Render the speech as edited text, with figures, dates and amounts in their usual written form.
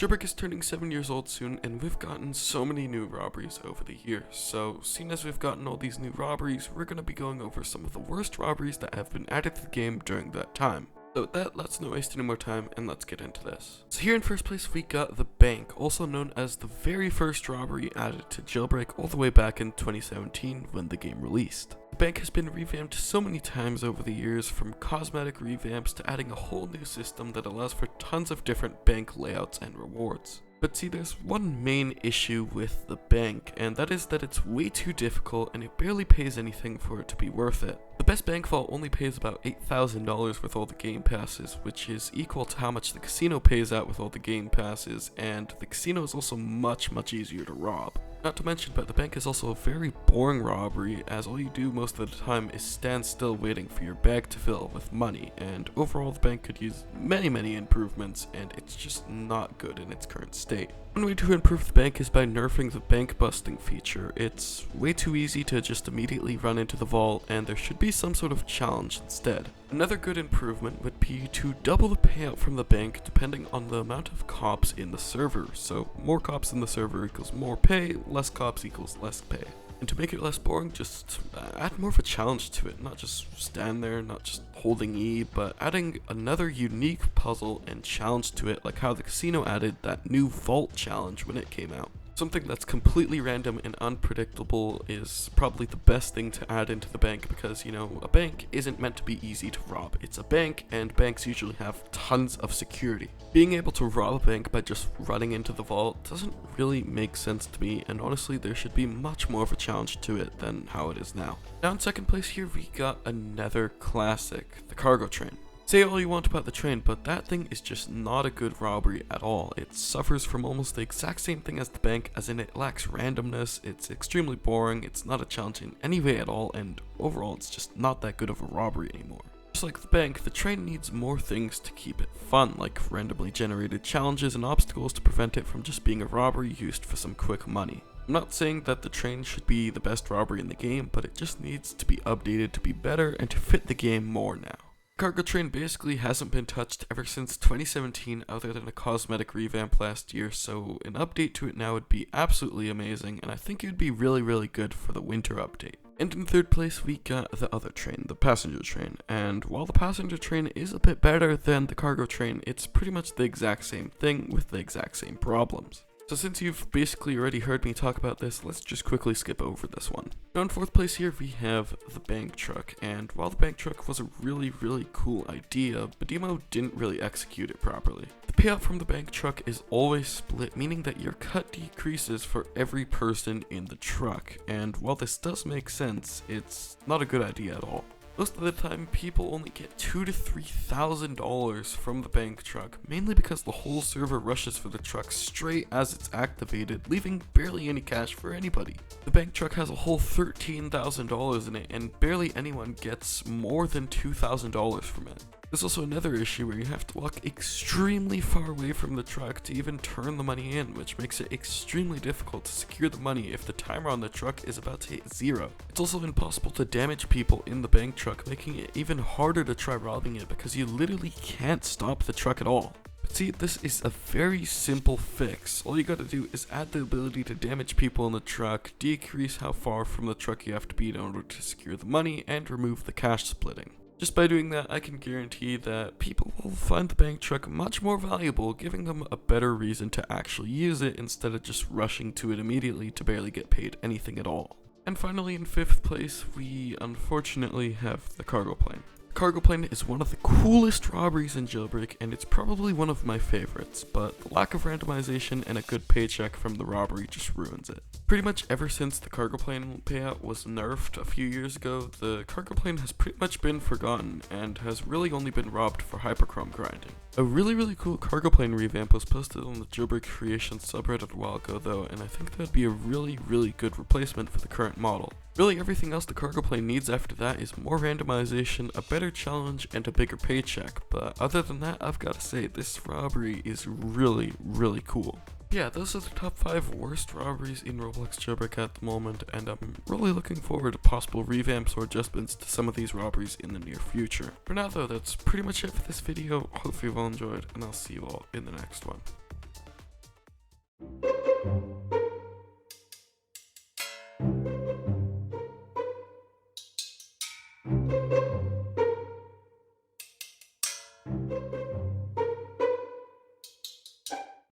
Jailbreak is turning 7 years old soon, and we've gotten so many new robberies over the years. So, seeing as we've gotten all these new robberies, we're going to be going over some of the worst robberies that have been added to the game during that time. So with that, let's not waste any more time and let's get into this. So here in first place we got the bank, also known as the very first robbery added to Jailbreak all the way back in 2017 when the game released. The bank has been revamped so many times over the years, from cosmetic revamps to adding a whole new system that allows for tons of different bank layouts and rewards. But see, there's one main issue with the bank, and that is that it's way too difficult and it barely pays anything for it to be worth it. The best bank vault only pays about $8,000 with all the game passes, which is equal to how much the casino pays out with all the game passes, and the casino is also much easier to rob. Not to mention, but the bank is also a very boring robbery, as all you do most of the time is stand still waiting for your bag to fill with money, and overall the bank could use many improvements, and it's just not good in its current state. One way to improve the bank is by nerfing the bank busting feature. It's way too easy to just immediately run into the vault, and there should be some sort of challenge instead. Another good improvement would be to double the payout from the bank depending on the amount of cops in the server. So more cops in the server equals more pay, less cops equals less pay. And to make it less boring, just add more of a challenge to it, not just stand there, not just holding E, but adding another unique puzzle and challenge to it, like how the casino added that new vault challenge when it came out. Something that's completely random and unpredictable is probably the best thing to add into the bank because, you know, a bank isn't meant to be easy to rob. It's a bank, and banks usually have tons of security. Being able to rob a bank by just running into the vault doesn't really make sense to me, and honestly there should be much more of a challenge to it than how it is now. Now in second place here we got another classic, the cargo train. Say all you want about the train, but that thing is just not a good robbery at all. It suffers from almost the exact same thing as the bank, as in it lacks randomness, it's extremely boring, it's not a challenge in any way at all, and overall it's just not that good of a robbery anymore. Just like the bank, the train needs more things to keep it fun, like randomly generated challenges and obstacles to prevent it from just being a robbery used for some quick money. I'm not saying that the train should be the best robbery in the game, but it just needs to be updated to be better and to fit the game more now. Cargo train basically hasn't been touched ever since 2017 other than a cosmetic revamp last year, so an update to it now would be absolutely amazing, and I think it would be really good for the winter update. And in third place we got the other train, the passenger train, and while the passenger train is a bit better than the cargo train, it's pretty much the exact same thing with the exact same problems. So since you've basically already heard me talk about this, let's just quickly skip over this one. Now in fourth place here we have the bank truck, and while the bank truck was a really cool idea, Badimo didn't really execute it properly. The payout from the bank truck is always split, meaning that your cut decreases for every person in the truck, and while this does make sense, it's not a good idea at all. Most of the time, people only get $2,000 to $3,000 from the bank truck, mainly because the whole server rushes for the truck straight as it's activated, leaving barely any cash for anybody. The bank truck has a whole $13,000 in it, and barely anyone gets more than $2,000 from it. There's also another issue where you have to walk extremely far away from the truck to even turn the money in, which makes it extremely difficult to secure the money if the timer on the truck is about to hit 0. It's also impossible to damage people in the bank truck, making it even harder to try robbing it because you literally can't stop the truck at all. But see, this is a very simple fix. All you gotta do is add the ability to damage people in the truck, decrease how far from the truck you have to be in order to secure the money, and remove the cash splitting. Just by doing that, I can guarantee that people will find the bank truck much more valuable, giving them a better reason to actually use it instead of just rushing to it immediately to barely get paid anything at all. And finally, in fifth place, we unfortunately have the cargo plane. The cargo plane is one of the coolest robberies in Jailbreak, and it's probably one of my favorites, but the lack of randomization and a good paycheck from the robbery just ruins it. Pretty much ever since the cargo plane payout was nerfed a few years ago, the cargo plane has pretty much been forgotten and has really only been robbed for hyperchrome grinding. A really cool cargo plane revamp was posted on the Jailbreak Creation subreddit a while ago though, and I think that'd be a really good replacement for the current model. Really everything else the cargo plane needs after that is more randomization, a better challenge, and a bigger paycheck, but other than that, I've gotta say, this robbery is really cool. Yeah, those are the top 5 worst robberies in Roblox Jailbreak at the moment, and I'm really looking forward to possible revamps or adjustments to some of these robberies in the near future. For now though, that's pretty much it for this video. Hopefully you've all enjoyed, and I'll see you all in the next one.